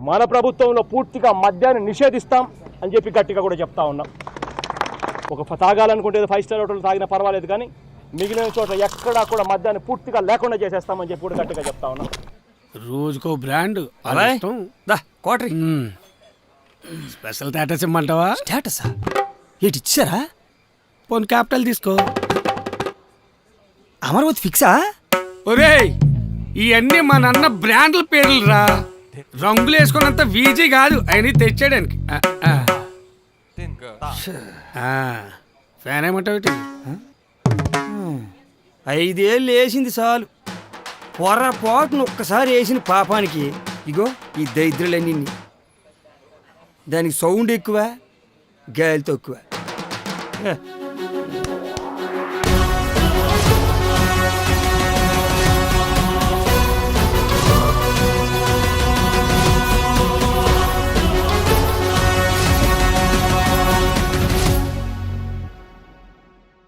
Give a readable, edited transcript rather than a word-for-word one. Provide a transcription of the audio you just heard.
మన ప్రభుత్వంలో పూర్తిగా మద్యాన్ని నిషేధిస్తాం అని చెప్పి గట్టిగా కూడా చెప్తా ఉన్నాం. తాగాలనుకుంటే 5 స్టార్ హోటల్ తాగినా పర్వాలేదు, కానీ మిగిలిన చోట్ల ఎక్కడా కూడా మద్యాన్ని పూర్తిగా లేకుండా చేసేస్తామని చెప్పి కూడా గట్టిగా చెప్తా ఉన్నాం. రోజుకో బ్రాండ్ క్వార్టర్ స్పెషల్ స్టేటస్ ఇమ్మంటావా? స్టేటసా? ఏంటి ఇచ్చారా? పోనీ క్యాపిటల్ తీసుకో. అమరావతి ఫిక్సా? ఒరేయ్, ఇవన్నీ మా నాన్న బ్రాండ్ల పేర్లు రా. రంగులు వేసుకున్నంత వీజీ కాదు అయినా తెచ్చాడానికి. ఫ్యాన్ ఏమంటావు? 5 ఏళ్ళు వేసింది చాలు. పొరపాటును ఒక్కసారి వేసిన పాపానికి ఇగో ఈ దరిద్రులన్నీ. దానికి సౌండ్ ఎక్కువ, గాలి తక్కువ.